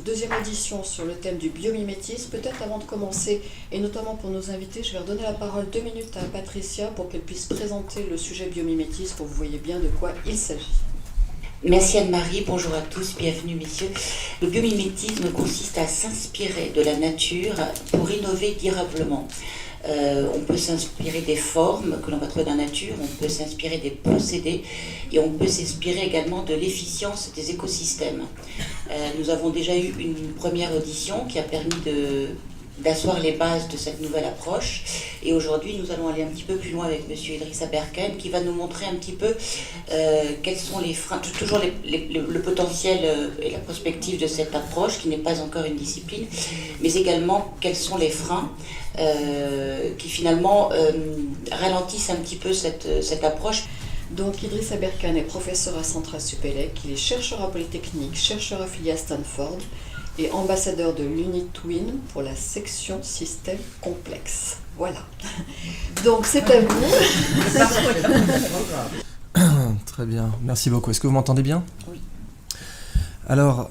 donc deuxième édition sur le thème du biomimétisme. Peut-être avant de commencer, et notamment pour nos invités, je vais redonner la parole 2 minutes à Patricia pour qu'elle puisse présenter le sujet biomimétisme pour que vous voyez bien de quoi il s'agit. Merci Anne-Marie, bonjour à tous, bienvenue messieurs. Le biomimétisme consiste à s'inspirer de la nature pour innover durablement. On peut s'inspirer des formes que l'on va trouver dans la nature, on peut s'inspirer des procédés et on peut s'inspirer également de l'efficience des écosystèmes. Nous avons déjà eu une première audition qui a permis d'asseoir les bases de cette nouvelle approche. Et aujourd'hui, nous allons aller un petit peu plus loin avec M. Idrissa Berkane, qui va nous montrer un petit peu quels sont les freins, toujours le potentiel et la prospective de cette approche, qui n'est pas encore une discipline, mais également quels sont les freins qui finalement ralentissent un petit peu cette approche. Donc Idrissa Berkane est professeur à Central Supélec, il est chercheur à Polytechnique, chercheur affilié à Stanford, et ambassadeur de l'UniTwin pour la section système complexe. Voilà. Donc c'est à vous. Très bien, merci beaucoup. Est-ce que vous m'entendez bien ? Oui. Alors,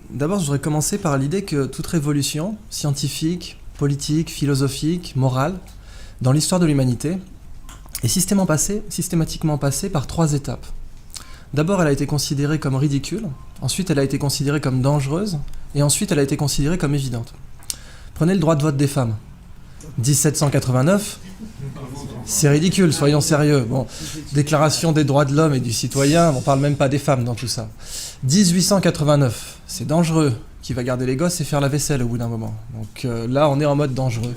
d'abord, je voudrais commencer par l'idée que toute révolution scientifique, politique, philosophique, morale, dans l'histoire de l'humanité, est systématiquement passée par 3 étapes. D'abord, elle a été considérée comme ridicule, ensuite elle a été considérée comme dangereuse, et ensuite elle a été considérée comme évidente. Prenez le droit de vote des femmes. 1789, c'est ridicule, soyons sérieux. Bon, Déclaration des droits de l'homme et du citoyen, on parle même pas des femmes dans tout ça. 1889, c'est dangereux. Qui va garder les gosses et faire la vaisselle au bout d'un moment. Donc là, on est en mode dangereux.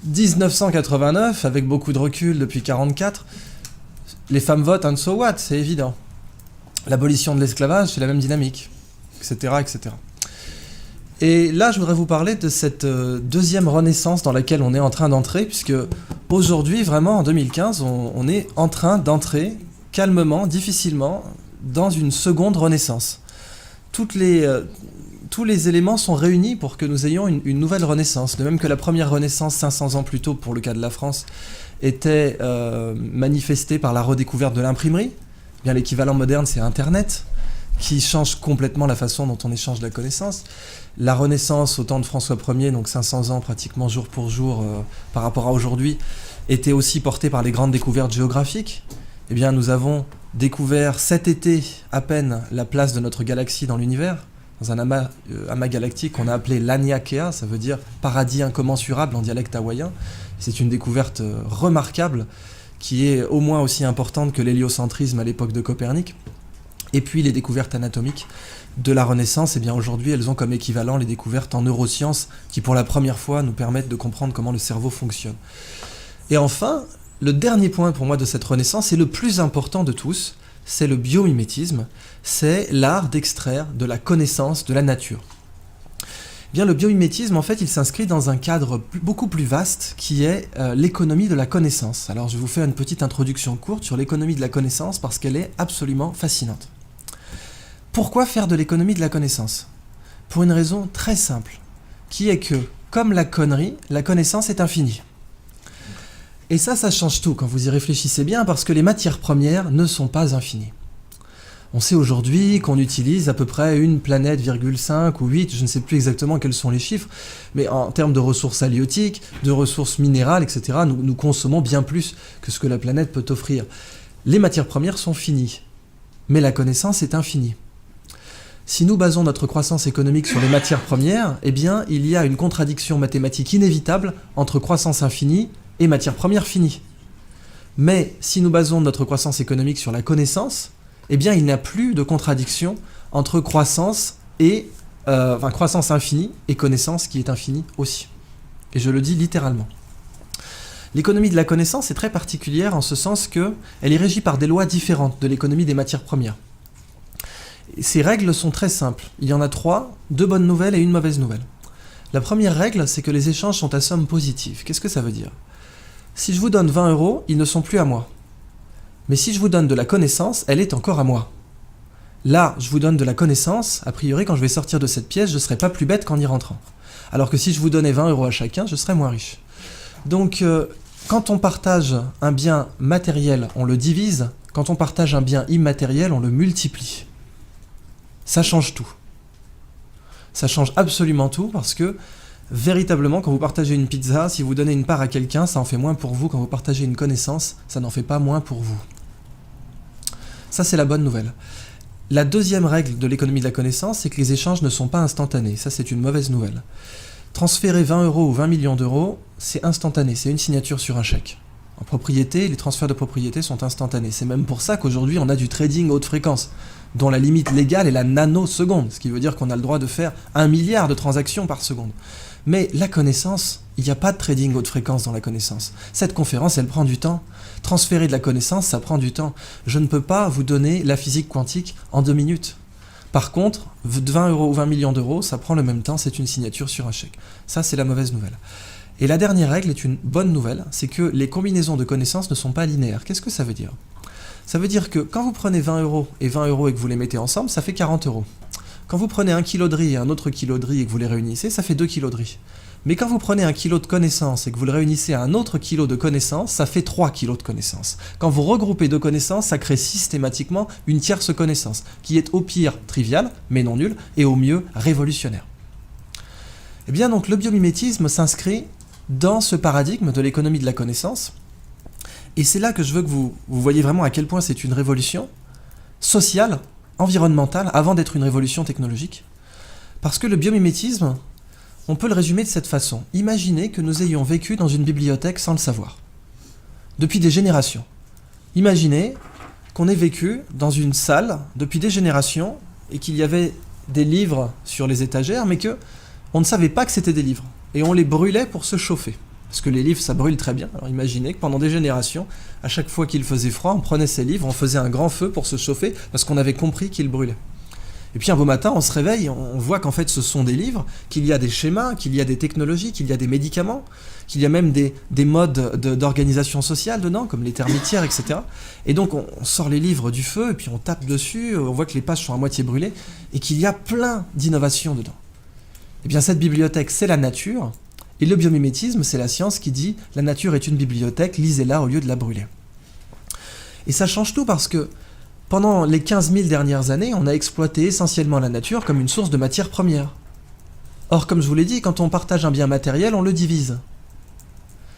1989, avec beaucoup de recul depuis 1944, les femmes votent, and so what, c'est évident. L'abolition de l'esclavage, c'est la même dynamique, etc., etc. Et là, je voudrais vous parler de cette deuxième renaissance dans laquelle on est en train d'entrer, puisque aujourd'hui, vraiment, en 2015, on est en train d'entrer calmement, difficilement, dans une seconde renaissance. Tous les éléments sont réunis pour que nous ayons une nouvelle renaissance. De même que la première renaissance, 500 ans plus tôt, pour le cas de la France, était manifestée par la redécouverte de l'imprimerie. Bien, l'équivalent moderne, c'est Internet, qui change complètement la façon dont on échange la connaissance. La Renaissance, au temps de François Ier, donc 500 ans pratiquement jour pour jour par rapport à aujourd'hui, était aussi portée par les grandes découvertes géographiques. Eh bien, nous avons découvert cet été à peine la place de notre galaxie dans l'univers, dans un amas galactique qu'on a appelé l'Aniakea, ça veut dire paradis incommensurable en dialecte hawaïen. C'est une découverte remarquable qui est au moins aussi importante que l'héliocentrisme à l'époque de Copernic. Et puis les découvertes anatomiques de la Renaissance, eh bien aujourd'hui elles ont comme équivalent les découvertes en neurosciences qui pour la première fois nous permettent de comprendre comment le cerveau fonctionne. Et enfin, le dernier point pour moi de cette Renaissance, et le plus important de tous, c'est le biomimétisme, c'est l'art d'extraire de la connaissance de la nature. Bien, le biomimétisme, en fait, il s'inscrit dans un cadre beaucoup plus vaste qui est l'économie de la connaissance. Alors, je vais vous faire une petite introduction courte sur l'économie de la connaissance parce qu'elle est absolument fascinante. Pourquoi faire de l'économie de la connaissance ? Pour une raison très simple, qui est que, comme la connerie, la connaissance est infinie. Et ça change tout quand vous y réfléchissez bien parce que les matières premières ne sont pas infinies. On sait aujourd'hui qu'on utilise à peu près une planète, 5 ou 8, je ne sais plus exactement quels sont les chiffres, mais en termes de ressources halieutiques, de ressources minérales, etc., nous consommons bien plus que ce que la planète peut offrir. Les matières premières sont finies, mais la connaissance est infinie. Si nous basons notre croissance économique sur les matières premières, eh bien, il y a une contradiction mathématique inévitable entre croissance infinie et matières premières finies. Mais si nous basons notre croissance économique sur la connaissance, eh bien, il n'y a plus de contradiction entre croissance infinie et connaissance qui est infinie aussi. Et je le dis littéralement. L'économie de la connaissance est très particulière en ce sens qu'elle est régie par des lois différentes de l'économie des matières premières. Et ces règles sont très simples. Il y en a 3, 2 bonnes nouvelles et une mauvaise nouvelle. La première règle, c'est que les échanges sont à somme positive. Qu'est-ce que ça veut dire ? Si je vous donne 20 €, ils ne sont plus à moi. Mais si je vous donne de la connaissance, elle est encore à moi. Là, je vous donne de la connaissance, a priori, quand je vais sortir de cette pièce, je ne serai pas plus bête qu'en y rentrant. Alors que si je vous donnais 20 € à chacun, je serais moins riche. Donc, quand on partage un bien matériel, on le divise. Quand on partage un bien immatériel, on le multiplie. Ça change tout. Ça change absolument tout parce que, véritablement, quand vous partagez une pizza, si vous donnez une part à quelqu'un, ça en fait moins pour vous. Quand vous partagez une connaissance, ça n'en fait pas moins pour vous. Ça, c'est la bonne nouvelle. La deuxième règle de l'économie de la connaissance, c'est que les échanges ne sont pas instantanés. Ça, c'est une mauvaise nouvelle. Transférer 20 € ou 20 millions d'euros, c'est instantané, c'est une signature sur un chèque. En propriété, les transferts de propriété sont instantanés. C'est même pour ça qu'aujourd'hui, on a du trading haute fréquence, dont la limite légale est la nanoseconde, ce qui veut dire qu'on a le droit de faire 1 milliard de transactions par seconde. Mais la connaissance, il n'y a pas de trading haute fréquence dans la connaissance. Cette conférence, elle prend du temps. Transférer de la connaissance, ça prend du temps. Je ne peux pas vous donner la physique quantique en 2 minutes. Par contre, 20 € ou 20 millions d'euros, ça prend le même temps, c'est une signature sur un chèque. Ça, c'est la mauvaise nouvelle. Et la dernière règle est une bonne nouvelle, c'est que les combinaisons de connaissances ne sont pas linéaires. Qu'est-ce que ça veut dire ? Ça veut dire que quand vous prenez 20 € et 20 € et que vous les mettez ensemble, ça fait 40 €. Quand vous prenez 1 kilo de riz et un autre kilo de riz et que vous les réunissez, ça fait 2 kilos de riz. Mais quand vous prenez 1 kilo de connaissances et que vous le réunissez à un autre kilo de connaissances, ça fait 3 kilos de connaissances. Quand vous regroupez deux connaissances, ça crée systématiquement une tierce connaissance, qui est au pire triviale, mais non nulle, et au mieux révolutionnaire. Eh bien donc le biomimétisme s'inscrit dans ce paradigme de l'économie de la connaissance, et c'est là que je veux que vous voyez vraiment à quel point c'est une révolution sociale, environnementale, avant d'être une révolution technologique. Parce que le biomimétisme, on peut le résumer de cette façon. Imaginez que nous ayons vécu dans une bibliothèque sans le savoir, depuis des générations. Imaginez qu'on ait vécu dans une salle depuis des générations et qu'il y avait des livres sur les étagères, mais qu'on ne savait pas que c'était des livres. Et on les brûlait pour se chauffer. Parce que les livres, ça brûle très bien. Alors imaginez que pendant des générations, à chaque fois qu'il faisait froid, on prenait ces livres, on faisait un grand feu pour se chauffer, parce qu'on avait compris qu'ils brûlaient. Et puis un beau matin, on se réveille, on voit qu'en fait ce sont des livres, qu'il y a des schémas, qu'il y a des technologies, qu'il y a des médicaments, qu'il y a même des modes d'organisation sociale dedans, comme les termitières, etc. Et donc on sort les livres du feu, et puis on tape dessus, on voit que les pages sont à moitié brûlées, et qu'il y a plein d'innovations dedans. Eh bien cette bibliothèque, c'est la nature, et le biomimétisme, c'est la science qui dit « la nature est une bibliothèque, lisez-la au lieu de la brûler ». Et ça change tout parce que pendant les 15 000 dernières années, on a exploité essentiellement la nature comme une source de matière première. Or, comme je vous l'ai dit, quand on partage un bien matériel, on le divise.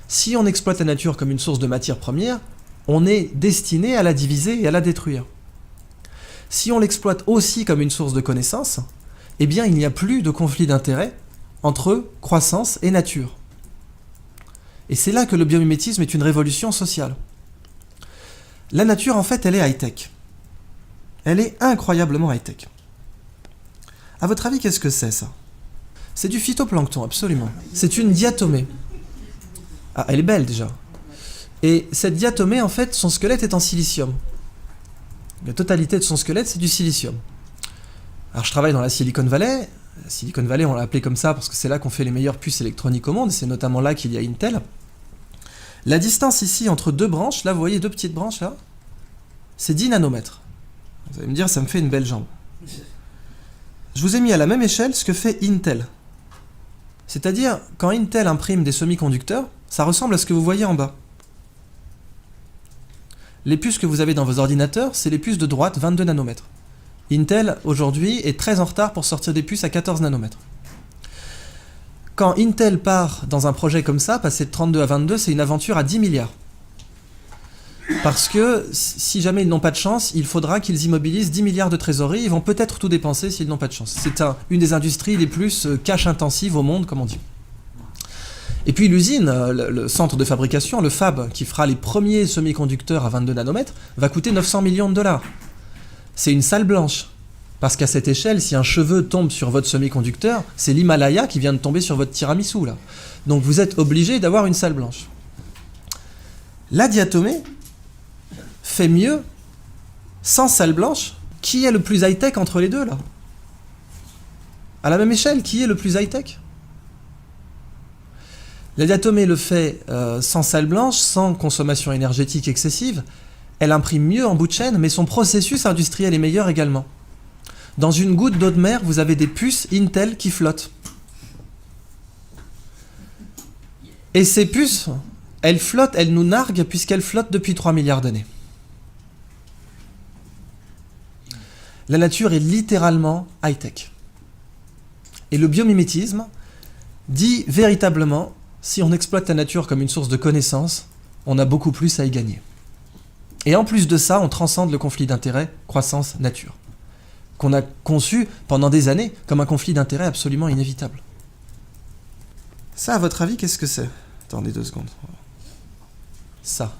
Si on exploite la nature comme une source de matière première, on est destiné à la diviser et à la détruire. Si on l'exploite aussi comme une source de connaissances, eh bien il n'y a plus de conflit d'intérêts entre croissance et nature. Et c'est là que le biomimétisme est une révolution sociale. La nature, en fait, elle est high-tech. Elle est incroyablement high-tech. À votre avis, qu'est-ce que c'est, ça ? C'est du phytoplancton, absolument. C'est une diatomée. Ah, elle est belle, déjà. Et cette diatomée, en fait, son squelette est en silicium. La totalité de son squelette, c'est du silicium. Alors, je travaille dans la Silicon Valley. La Silicon Valley, on l'a appelé comme ça parce que c'est là qu'on fait les meilleures puces électroniques au monde. C'est notamment là qu'il y a Intel. La distance ici entre deux branches, là, vous voyez deux petites branches, là, c'est 10 nanomètres. Vous allez me dire, ça me fait une belle jambe. Je vous ai mis à la même échelle ce que fait Intel. C'est-à-dire, quand Intel imprime des semi-conducteurs, ça ressemble à ce que vous voyez en bas. Les puces que vous avez dans vos ordinateurs, c'est les puces de droite, 22 nanomètres. Intel, aujourd'hui, est très en retard pour sortir des puces à 14 nanomètres. Quand Intel part dans un projet comme ça, passer de 32 à 22, c'est une aventure à 10 milliards. Parce que si jamais ils n'ont pas de chance, il faudra qu'ils immobilisent 10 milliards de trésorerie. Ils vont peut-être tout dépenser s'ils n'ont pas de chance. C'est une des industries les plus cash-intensives au monde, comme on dit. Et puis l'usine, le centre de fabrication, le fab, qui fera les premiers semi-conducteurs à 22 nanomètres, va coûter 900 millions de dollars. C'est une salle blanche. Parce qu'à cette échelle, si un cheveu tombe sur votre semi-conducteur, c'est l'Himalaya qui vient de tomber sur votre tiramisu, là. Donc vous êtes obligé d'avoir une salle blanche. La diatomée fait mieux sans salle blanche. Qui est le plus high-tech entre les deux, là ? À la même échelle, qui est le plus high-tech ? La diatomée le fait sans salle blanche, sans consommation énergétique excessive. Elle imprime mieux en bout de chaîne, mais son processus industriel est meilleur également. Dans une goutte d'eau de mer, vous avez des puces Intel qui flottent. Et ces puces, elles flottent, elles nous narguent, puisqu'elles flottent depuis 3 milliards d'années. La nature est littéralement high-tech. Et le biomimétisme dit véritablement, si on exploite la nature comme une source de connaissances, on a beaucoup plus à y gagner. Et en plus de ça, on transcende le conflit d'intérêts croissance-nature, qu'on a conçu pendant des années comme un conflit d'intérêts absolument inévitable. Ça, à votre avis, qu'est-ce que c'est? Attendez 2 secondes. Ça.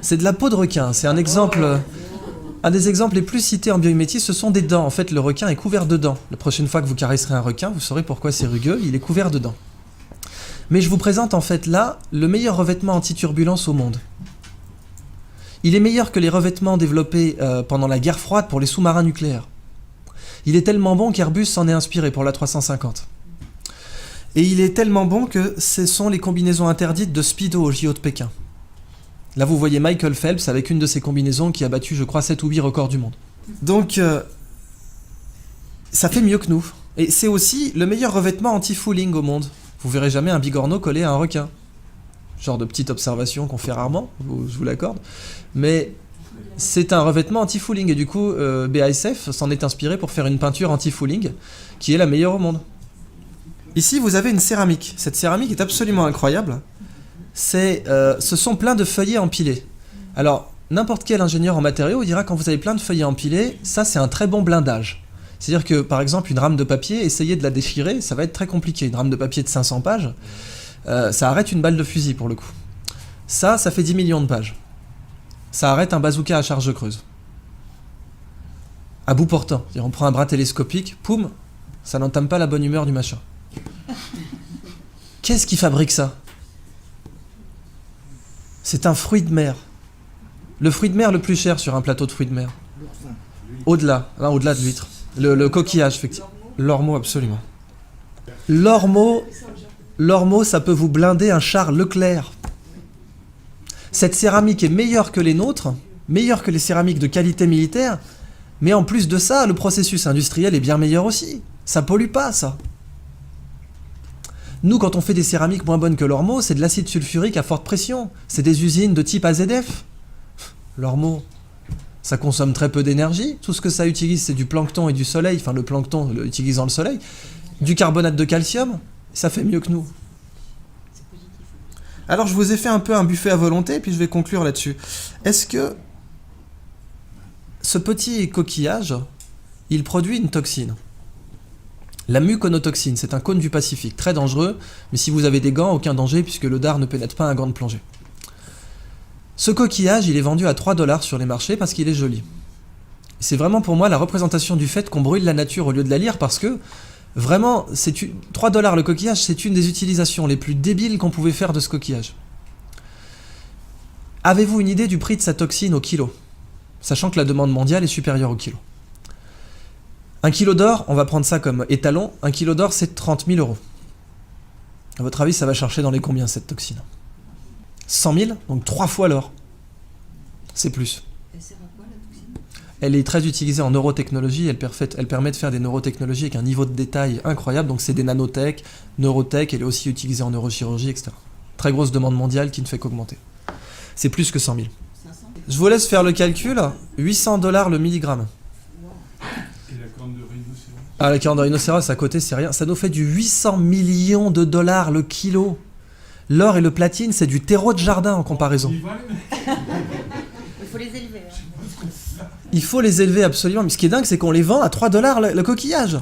C'est de la peau de requin. C'est un des exemples les plus cités en biomimétisme, ce sont des dents. En fait, le requin est couvert de dents. La prochaine fois que vous caresserez un requin, vous saurez pourquoi c'est rugueux, il est couvert de dents. Mais je vous présente en fait là le meilleur revêtement anti-turbulence au monde. Il est meilleur que les revêtements développés pendant la guerre froide pour les sous-marins nucléaires. Il est tellement bon qu'Airbus s'en est inspiré pour l'A350. Et il est tellement bon que ce sont les combinaisons interdites de Speedo au JO de Pékin. Là, vous voyez Michael Phelps avec une de ses combinaisons qui a battu, je crois, 7 ou 8 records du monde. Donc, ça fait mieux que nous. Et c'est aussi le meilleur revêtement anti-fouling au monde. Vous verrez jamais un bigorneau collé à un requin. Genre de petite observation qu'on fait rarement, je vous l'accorde. Mais c'est un revêtement anti-fouling. Et du coup, BASF s'en est inspiré pour faire une peinture anti-fouling qui est la meilleure au monde. Ici, vous avez une céramique. Cette céramique est absolument incroyable. Ce sont plein de feuillets empilés. Alors, n'importe quel ingénieur en matériaux dira quand vous avez plein de feuillets empilés, ça c'est un très bon blindage. C'est-à-dire que, par exemple, une rame de papier, essayer de la déchirer, ça va être très compliqué. Une rame de papier de 500 pages, ça arrête une balle de fusil pour le coup. Ça fait 10 millions de pages. Ça arrête un bazooka à charge creuse. À bout portant. C'est-à-dire, on prend un bras télescopique, poum, ça n'entame pas la bonne humeur du machin. Qu'est-ce qui fabrique ça ? C'est un fruit de mer. Le fruit de mer le plus cher sur un plateau de fruits de mer. Au-delà de l'huître. Le coquillage, effectivement. L'ormeau, absolument. L'ormeau, ça peut vous blinder un char Leclerc. Cette céramique est meilleure que les nôtres, meilleure que les céramiques de qualité militaire, mais en plus de ça, le processus industriel est bien meilleur aussi. Ça pollue pas, ça. Nous, quand on fait des céramiques moins bonnes que l'ormeau, c'est de l'acide sulfurique à forte pression. C'est des usines de type AZF. L'ormeau, ça consomme très peu d'énergie. Tout ce que ça utilise, c'est du plancton et du soleil. Enfin, le plancton utilisant le soleil. Du carbonate de calcium. Ça fait mieux que nous. Alors, je vous ai fait un peu un buffet à volonté, puis je vais conclure là-dessus. Est-ce que ce petit coquillage, il produit une toxine ? La muconotoxine, c'est un cône du Pacifique, très dangereux, mais si vous avez des gants, aucun danger puisque le dard ne pénètre pas un gant de plongée. Ce coquillage, il est vendu à 3 $ sur les marchés parce qu'il est joli. C'est vraiment pour moi la représentation du fait qu'on brûle la nature au lieu de la lire parce que, vraiment, 3 $ le coquillage, c'est une des utilisations les plus débiles qu'on pouvait faire de ce coquillage. Avez-vous une idée du prix de sa toxine au kilo ? Sachant que la demande mondiale est supérieure au kilo. 1 kilo d'or, on va prendre ça comme étalon, 1 kilo d'or c'est 30 000 €. À votre avis, ça va chercher dans les combien cette toxine ? 100 000, donc 3 fois l'or. C'est plus. Elle sert à quoi la toxine ? Elle est très utilisée en neurotechnologie, elle permet de faire des neurotechnologies avec un niveau de détail incroyable, donc c'est des nanotech, neurotech, elle est aussi utilisée en neurochirurgie, etc. Très grosse demande mondiale qui ne fait qu'augmenter. C'est plus que 100 000. 500 ? Je vous laisse faire le calcul, 800 $ le milligramme. Ah, la corne de rhinocéros à côté, c'est rien. Ça nous fait du 800 millions de $ le kilo. L'or et le platine, c'est du terreau de jardin en comparaison. Il faut les élever. Il faut les élever absolument. Mais ce qui est dingue, c'est qu'on les vend à 3 $ le coquillage.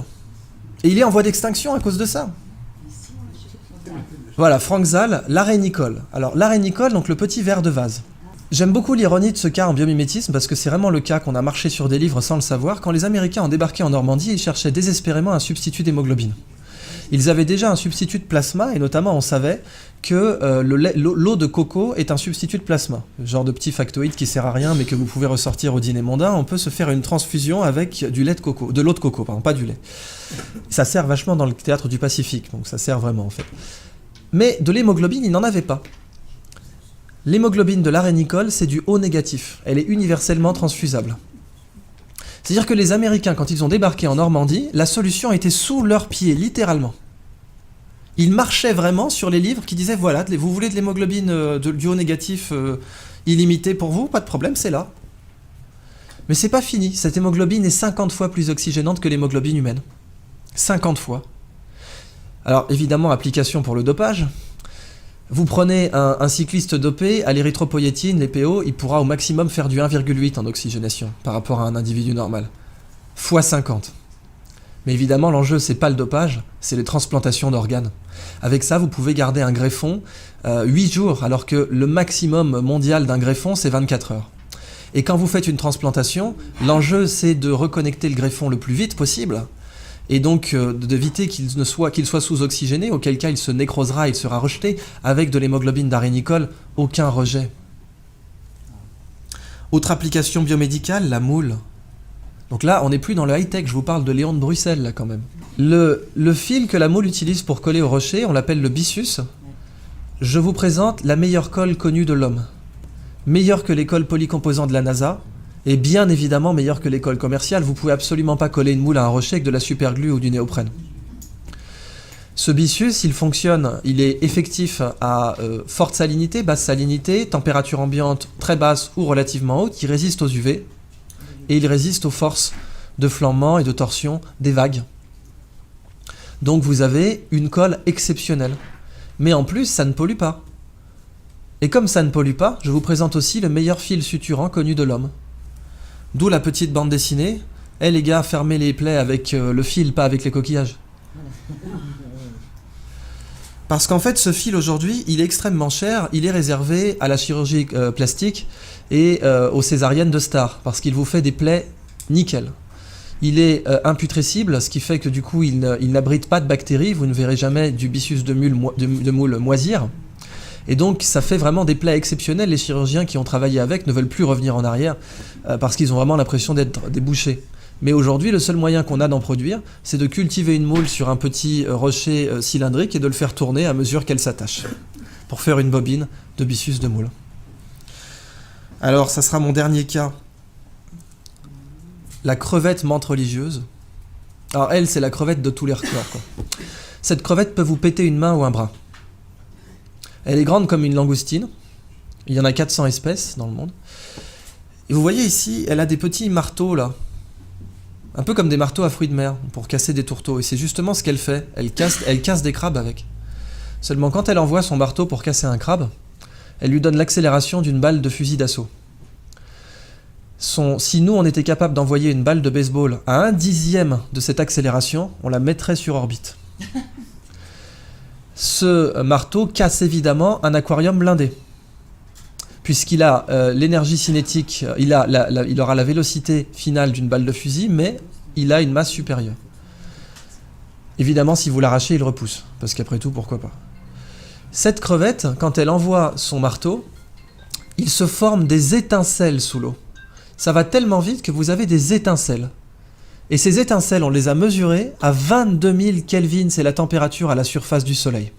Et il est en voie d'extinction à cause de ça. Voilà, Frank Zal, l'arénicole. Alors, l'arénicole, donc le petit ver de vase. J'aime beaucoup l'ironie de ce cas en biomimétisme parce que c'est vraiment le cas qu'on a marché sur des livres sans le savoir. Quand les Américains ont débarqué en Normandie, ils cherchaient désespérément un substitut d'hémoglobine. Ils avaient déjà un substitut de plasma et notamment on savait que l'eau de coco est un substitut de plasma. Genre de petit factoïde qui sert à rien mais que vous pouvez ressortir au dîner mondain. On peut se faire une transfusion avec de l'eau de coco, pardon, pas du lait. Ça sert vachement dans le théâtre du Pacifique, donc ça sert vraiment en fait. Mais de l'hémoglobine, ils n'en avaient pas. L'hémoglobine de l'arénicole, c'est du O négatif. Elle est universellement transfusable. C'est-à-dire que les Américains, quand ils ont débarqué en Normandie, la solution était sous leurs pieds, littéralement. Ils marchaient vraiment sur les livres qui disaient « Voilà, vous voulez de l'hémoglobine du O négatif illimité pour vous ? Pas de problème, c'est là. » Mais c'est pas fini, cette hémoglobine est 50 fois plus oxygénante que l'hémoglobine humaine. 50 fois. Alors évidemment, application pour le dopage. Vous prenez un cycliste dopé à l'érythropoïétine, l'EPO, il pourra au maximum faire du 1,8 en oxygénation par rapport à un individu normal. Fois 50. Mais évidemment, l'enjeu, c'est pas le dopage, c'est les transplantations d'organes. Avec ça, vous pouvez garder un greffon 8 jours, alors que le maximum mondial d'un greffon, c'est 24 heures. Et quand vous faites une transplantation, l'enjeu, c'est de reconnecter le greffon le plus vite possible, et donc d'éviter qu'il soit sous-oxygéné, auquel cas il se nécrosera, il sera rejeté. Avec de l'hémoglobine d'arénicole, aucun rejet. Autre application biomédicale, la moule. Donc là, on n'est plus dans le high-tech, je vous parle de Léon de Bruxelles, là, quand même. Le fil que la moule utilise pour coller au rocher, on l'appelle le byssus. Je vous présente la meilleure colle connue de l'homme. Meilleure que les colles polycomposants de la NASA, et bien évidemment meilleure que les colles commerciales. Vous pouvez absolument pas coller une moule à un rocher avec de la superglue ou du néoprène. Ce byssus, il fonctionne, il est effectif à forte salinité, basse salinité, température ambiante très basse ou relativement haute, il résiste aux UV, et il résiste aux forces de flambement et de torsion des vagues. Donc vous avez une colle exceptionnelle. Mais en plus, ça ne pollue pas. Et comme ça ne pollue pas, je vous présente aussi le meilleur fil suturant connu de l'homme. D'où la petite bande dessinée. Eh les gars, fermez les plaies avec le fil, pas avec les coquillages. Parce qu'en fait, ce fil aujourd'hui, il est extrêmement cher. Il est réservé à la chirurgie plastique et aux césariennes de stars, parce qu'il vous fait des plaies nickel. Il est imputrescible, ce qui fait que du coup, il n'abrite pas de bactéries. Vous ne verrez jamais du byssus de moule moisir. Et donc, ça fait vraiment des plaies exceptionnelles. Les chirurgiens qui ont travaillé avec ne veulent plus revenir en arrière parce qu'ils ont vraiment l'impression d'être des bouchers. Mais aujourd'hui, le seul moyen qu'on a d'en produire, c'est de cultiver une moule sur un petit rocher cylindrique et de le faire tourner à mesure qu'elle s'attache pour faire une bobine de byssus de moule. Alors, ça sera mon dernier cas. La crevette menthe religieuse. Alors, elle, c'est la crevette de tous les records, quoi. Cette crevette peut vous péter une main ou un bras. Elle est grande comme une langoustine. Il y en a 400 espèces dans le monde. Et vous voyez ici, elle a des petits marteaux là. Un peu comme des marteaux à fruits de mer pour casser des tourteaux. Et c'est justement ce qu'elle fait. Elle casse des crabes avec. Seulement quand elle envoie son marteau pour casser un crabe, elle lui donne l'accélération d'une balle de fusil d'assaut. Si nous on était capable d'envoyer une balle de baseball à 1/10 de cette accélération, on la mettrait sur orbite. Ce marteau casse évidemment un aquarium blindé, puisqu'il a l'énergie cinétique, il aura la vélocité finale d'une balle de fusil, mais il a une masse supérieure. Évidemment, si vous l'arrachez, il repousse, parce qu'après tout, pourquoi pas. Cette crevette, quand elle envoie son marteau, il se forme des étincelles sous l'eau. Ça va tellement vite que vous avez des étincelles. Et ces étincelles, on les a mesurées à 22 000 Kelvin, c'est la température à la surface du Soleil.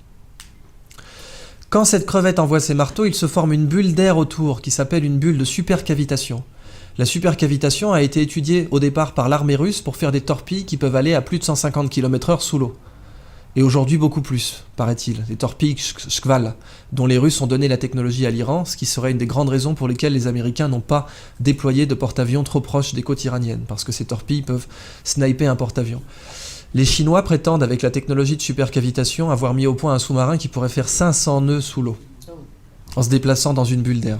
Quand cette crevette envoie ses marteaux, il se forme une bulle d'air autour qui s'appelle une bulle de supercavitation. La supercavitation a été étudiée au départ par l'armée russe pour faire des torpilles qui peuvent aller à plus de 150 km/h sous l'eau. Et aujourd'hui beaucoup plus, paraît-il, des torpilles Shkval, dont les Russes ont donné la technologie à l'Iran, ce qui serait une des grandes raisons pour lesquelles les Américains n'ont pas déployé de porte-avions trop proches des côtes iraniennes, parce que ces torpilles peuvent sniper un porte-avions. Les Chinois prétendent, avec la technologie de supercavitation, avoir mis au point un sous-marin qui pourrait faire 500 nœuds sous l'eau, en se déplaçant dans une bulle d'air.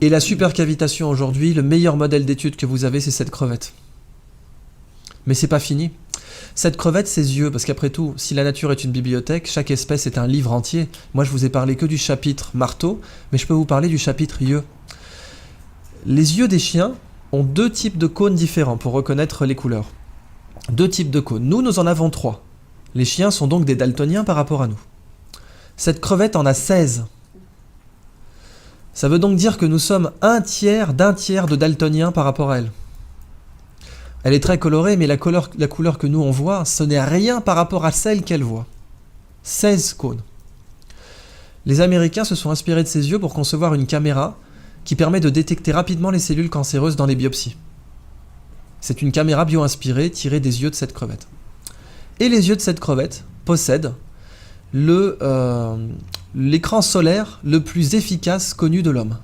Et la supercavitation aujourd'hui, le meilleur modèle d'étude que vous avez, c'est cette crevette. Mais c'est pas fini. Cette crevette, ses yeux, parce qu'après tout, si la nature est une bibliothèque, chaque espèce est un livre entier. Moi, je vous ai parlé que du chapitre marteau, mais je peux vous parler du chapitre yeux. Les yeux des chiens ont 2 types de cônes différents pour reconnaître les couleurs. 2 types de cônes. Nous en avons 3. Les chiens sont donc des daltoniens par rapport à nous. Cette crevette en a 16. Ça veut donc dire que nous sommes 1/3 d'un tiers de daltoniens par rapport à elle. Elle est très colorée, mais la couleur que nous on voit, ce n'est rien par rapport à celle qu'elle voit. 16 cônes. Les Américains se sont inspirés de ses yeux pour concevoir une caméra qui permet de détecter rapidement les cellules cancéreuses dans les biopsies. C'est une caméra bio-inspirée tirée des yeux de cette crevette. Et les yeux de cette crevette possèdent l'écran solaire le plus efficace connu de l'homme.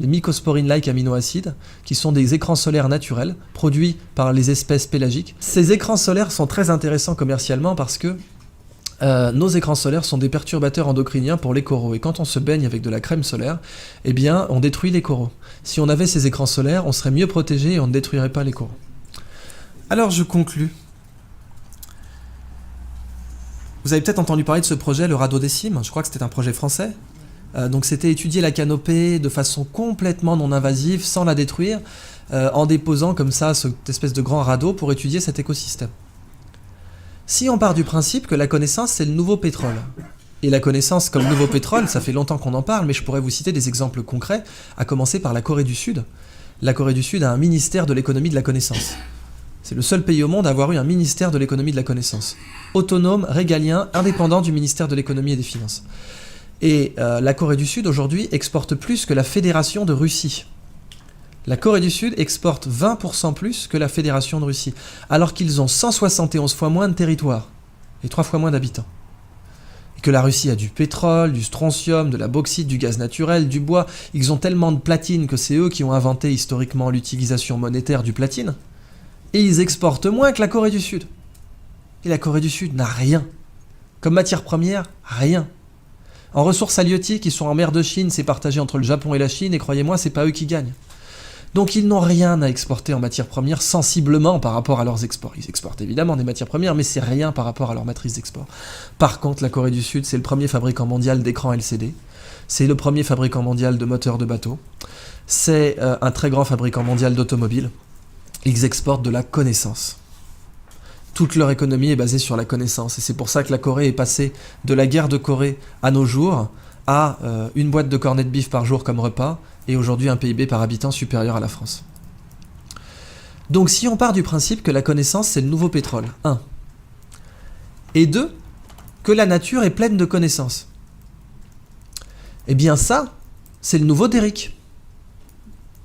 les mycosporines-like aminoacides, qui sont des écrans solaires naturels produits par les espèces pélagiques. Ces écrans solaires sont très intéressants commercialement parce que nos écrans solaires sont des perturbateurs endocriniens pour les coraux. Et quand on se baigne avec de la crème solaire, eh bien, on détruit les coraux. Si on avait ces écrans solaires, on serait mieux protégé et on ne détruirait pas les coraux. Alors, je conclus. Vous avez peut-être entendu parler de ce projet, le Radodécime. Je crois que c'était un projet français. Donc, c'était étudier la canopée de façon complètement non invasive, sans la détruire, en déposant comme ça cette espèce de grand radeau pour étudier cet écosystème. Si on part du principe que la connaissance, c'est le nouveau pétrole, et la connaissance comme nouveau pétrole, ça fait longtemps qu'on en parle, mais je pourrais vous citer des exemples concrets, à commencer par la Corée du Sud. La Corée du Sud a un ministère de l'économie de la connaissance. C'est le seul pays au monde à avoir eu un ministère de l'économie de la connaissance. Autonome, régalien, indépendant du ministère de l'économie et des finances. Et la Corée du Sud, aujourd'hui, exporte plus que la Fédération de Russie. La Corée du Sud exporte 20% plus que la Fédération de Russie, alors qu'ils ont 171 fois moins de territoire et 3 fois moins d'habitants. Et que la Russie a du pétrole, du strontium, de la bauxite, du gaz naturel, du bois. Ils ont tellement de platine que c'est eux qui ont inventé historiquement l'utilisation monétaire du platine. Et ils exportent moins que la Corée du Sud. Et la Corée du Sud n'a rien. Comme matière première, rien. En ressources halieutiques, ils sont en mer de Chine, c'est partagé entre le Japon et la Chine, et croyez-moi, c'est pas eux qui gagnent. Donc ils n'ont rien à exporter en matières premières sensiblement par rapport à leurs exports. Ils exportent évidemment des matières premières, mais c'est rien par rapport à leur matrice d'export. Par contre, la Corée du Sud, c'est le premier fabricant mondial d'écrans LCD. C'est le premier fabricant mondial de moteurs de bateaux. C'est un très grand fabricant mondial d'automobiles. Ils exportent de la connaissance. Toute leur économie est basée sur la connaissance. Et c'est pour ça que la Corée est passée de la guerre de Corée à nos jours à une boîte de cornets de bif par jour comme repas, et aujourd'hui un PIB par habitant supérieur à la France. Donc si on part du principe que la connaissance c'est le nouveau pétrole, 1. Et 2, que la nature est pleine de connaissances, eh bien ça, c'est le nouveau Derrick.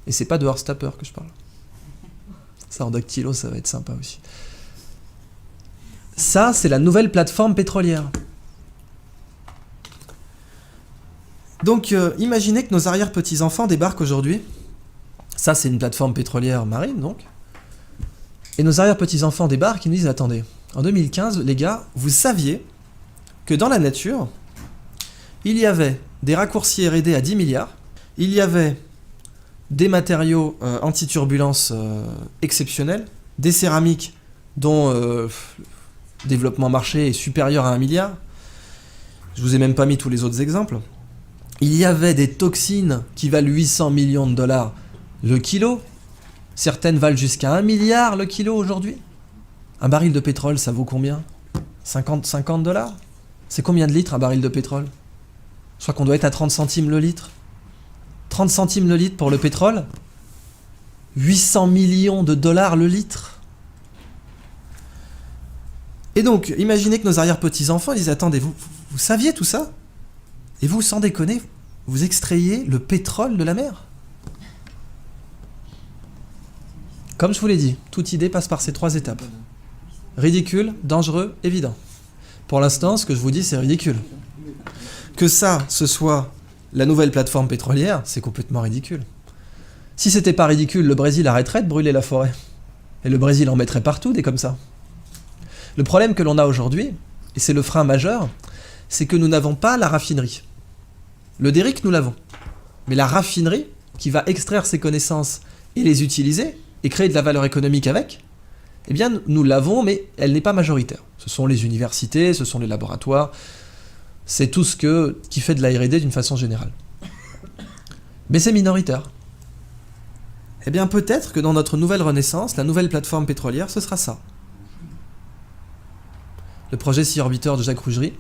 Et c'est pas de Horstapper que je parle. Ça en dactylo, ça va être sympa aussi. Ça, c'est la nouvelle plateforme pétrolière. Donc, imaginez que nos arrière-petits-enfants débarquent aujourd'hui. Ça, c'est une plateforme pétrolière marine, donc. Et nos arrière-petits-enfants débarquent et nous disent, attendez, en 2015, les gars, vous saviez que dans la nature, il y avait des raccourcis R&D à 10 milliards, il y avait des matériaux anti-turbulence exceptionnels, des céramiques dont le développement marché est supérieur à 1 milliard. Je vous ai même pas mis tous les autres exemples. Il y avait des toxines qui valent 800 millions de dollars le kilo. Certaines valent jusqu'à 1 milliard le kilo aujourd'hui. Un baril de pétrole, ça vaut combien ? 50 dollars ? C'est combien de litres un baril de pétrole ? Je crois qu'on doit être à 30 centimes le litre. 30 centimes le litre pour le pétrole ? 800 millions de dollars le litre. Et donc, imaginez que nos arrière-petits-enfants disent, attendez, vous saviez tout ça ? Et vous, sans déconner, vous extrayez le pétrole de la mer. Comme je vous l'ai dit, toute idée passe par ces 3 étapes. Ridicule, dangereux, évident. Pour l'instant, ce que je vous dis, c'est ridicule. Que ça, ce soit la nouvelle plateforme pétrolière, c'est complètement ridicule. Si c'était pas ridicule, le Brésil arrêterait de brûler la forêt. Et le Brésil en mettrait partout, des comme ça. Le problème que l'on a aujourd'hui, et c'est le frein majeur, c'est que nous n'avons pas la raffinerie. Le Derrick, nous l'avons. Mais la raffinerie, qui va extraire ces connaissances et les utiliser, et créer de la valeur économique avec, eh bien, nous l'avons, mais elle n'est pas majoritaire. Ce sont les universités, ce sont les laboratoires, c'est tout ce qui fait de la R&D d'une façon générale. Mais c'est minoritaire. Eh bien, peut-être que dans notre nouvelle renaissance, la nouvelle plateforme pétrolière, ce sera ça. Le projet Sea Orbiter de Jacques Rougerie,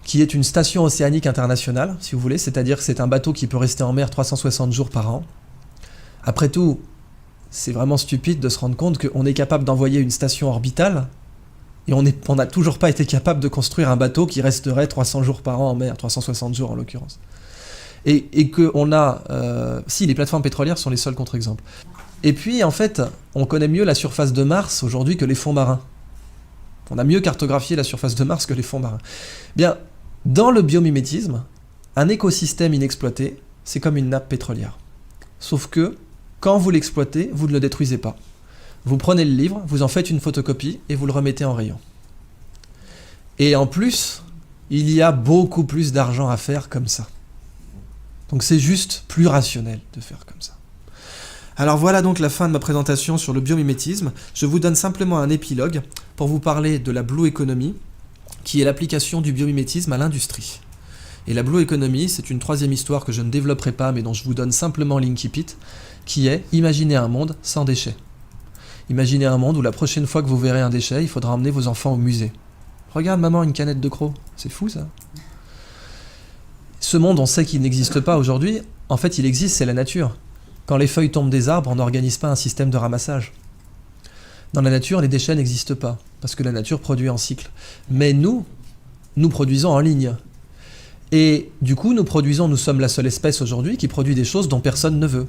qui est une station océanique internationale, si vous voulez, c'est-à-dire que c'est un bateau qui peut rester en mer 360 jours par an. Après tout, c'est vraiment stupide de se rendre compte qu'on est capable d'envoyer une station orbitale et on n'a toujours pas été capable de construire un bateau qui resterait 300 jours par an en mer, 360 jours en l'occurrence. Et qu'on a... si, les plateformes pétrolières sont les seuls contre-exemples. Et puis, en fait, on connaît mieux la surface de Mars aujourd'hui que les fonds marins. On a mieux cartographié la surface de Mars que les fonds marins. Bien, dans le biomimétisme, un écosystème inexploité, c'est comme une nappe pétrolière. Sauf que, quand vous l'exploitez, vous ne le détruisez pas. Vous prenez le livre, vous en faites une photocopie et vous le remettez en rayon. Et en plus, il y a beaucoup plus d'argent à faire comme ça. Donc c'est juste plus rationnel de faire comme ça. Alors voilà donc la fin de ma présentation sur le biomimétisme. Je vous donne simplement un épilogue pour vous parler de la Blue Economy, qui est l'application du biomimétisme à l'industrie. Et la Blue Economy, c'est une troisième histoire que je ne développerai pas, mais dont je vous donne simplement l'incipit, qui est imaginer un monde sans déchets. Imaginez un monde où la prochaine fois que vous verrez un déchet, il faudra emmener vos enfants au musée. Regarde maman, une canette de croc. C'est fou ça. Ce monde, on sait qu'il n'existe pas aujourd'hui. En fait, il existe, c'est la nature. Quand les feuilles tombent des arbres, on n'organise pas un système de ramassage. Dans la nature, les déchets n'existent pas, parce que la nature produit en cycle. Mais nous produisons en ligne. Et du coup, nous sommes la seule espèce aujourd'hui qui produit des choses dont personne ne veut.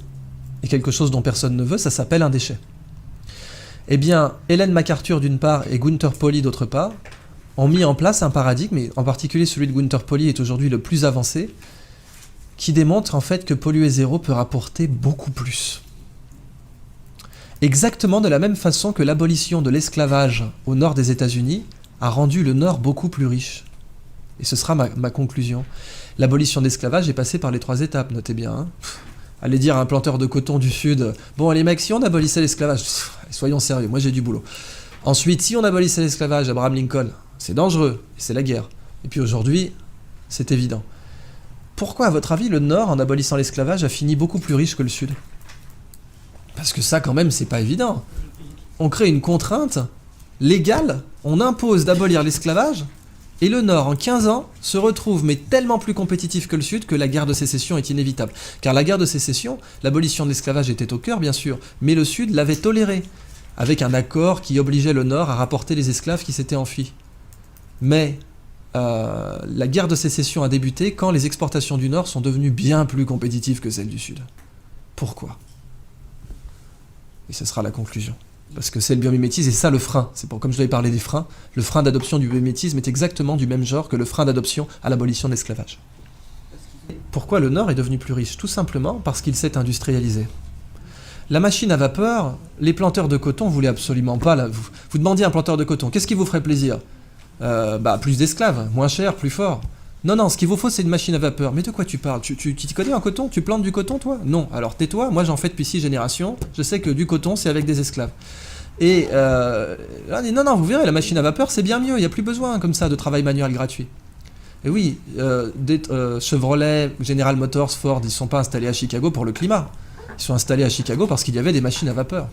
Et quelque chose dont personne ne veut, ça s'appelle un déchet. Eh bien, Ellen MacArthur d'une part et Gunther Pauli d'autre part ont mis en place un paradigme, et en particulier celui de Gunther Pauli est aujourd'hui le plus avancé, qui démontre en fait que polluer zéro peut rapporter beaucoup plus. Exactement de la même façon que l'abolition de l'esclavage au nord des États-Unis a rendu le nord beaucoup plus riche. Et ce sera ma conclusion. L'abolition de l'esclavage est passée par les 3 étapes, notez bien. Hein. Allez dire à un planteur de coton du Sud, « Bon, les mecs, si on abolissait l'esclavage, soyons sérieux, moi j'ai du boulot. Ensuite, si on abolissait l'esclavage, Abraham Lincoln, c'est dangereux, et c'est la guerre. Et puis aujourd'hui, c'est évident. Pourquoi, à votre avis, le Nord, en abolissant l'esclavage, a fini beaucoup plus riche que le Sud ? Parce que ça, quand même, c'est pas évident. On crée une contrainte légale, on impose d'abolir l'esclavage, et le Nord, en 15 ans, se retrouve mais tellement plus compétitif que le Sud que la guerre de sécession est inévitable. Car la guerre de sécession, l'abolition de l'esclavage était au cœur, bien sûr, mais le Sud l'avait toléré, avec un accord qui obligeait le Nord à rapporter les esclaves qui s'étaient enfuis. Mais la guerre de sécession a débuté quand les exportations du Nord sont devenues bien plus compétitives que celles du Sud. Pourquoi ? Et ce sera la conclusion. Parce que c'est le biomimétisme et ça le frein. C'est comme je l'avais parlé des freins, le frein d'adoption du biomimétisme est exactement du même genre que le frein d'adoption à l'abolition de l'esclavage. Pourquoi le Nord est devenu plus riche ? Tout simplement parce qu'il s'est industrialisé. La machine à vapeur, les planteurs de coton voulaient absolument pas. Vous demandiez à un planteur de coton, qu'est-ce qui vous ferait plaisir ? Plus d'esclaves, moins cher, plus fort. Non, ce qu'il vous faut, c'est une machine à vapeur. Mais de quoi tu parles ? Tu t'y connais en coton ? Tu plantes du coton, toi ? Non. Alors tais-toi, moi j'en fais depuis 6 générations. Je sais que du coton, c'est avec des esclaves. Et on dit, non, vous verrez, la machine à vapeur, c'est bien mieux. Il n'y a plus besoin, comme ça, de travail manuel gratuit. Et oui, Chevrolet, General Motors, Ford, ils ne sont pas installés à Chicago pour le climat. Ils sont installés à Chicago parce qu'il y avait des machines à vapeur.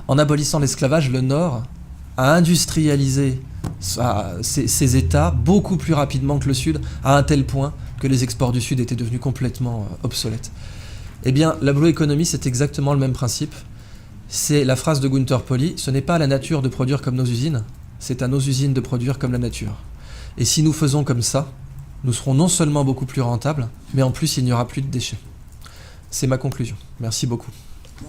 En abolissant l'esclavage, le Nord a industrialisé ces États beaucoup plus rapidement que le Sud, à un tel point que les exports du Sud étaient devenus complètement obsolètes. Eh bien, la Blue Economy, c'est exactement le même principe. C'est la phrase de Gunther Pauli, ce n'est pas à la nature de produire comme nos usines, c'est à nos usines de produire comme la nature. Et si nous faisons comme ça, nous serons non seulement beaucoup plus rentables, mais en plus il n'y aura plus de déchets. C'est ma conclusion. Merci beaucoup. Wow.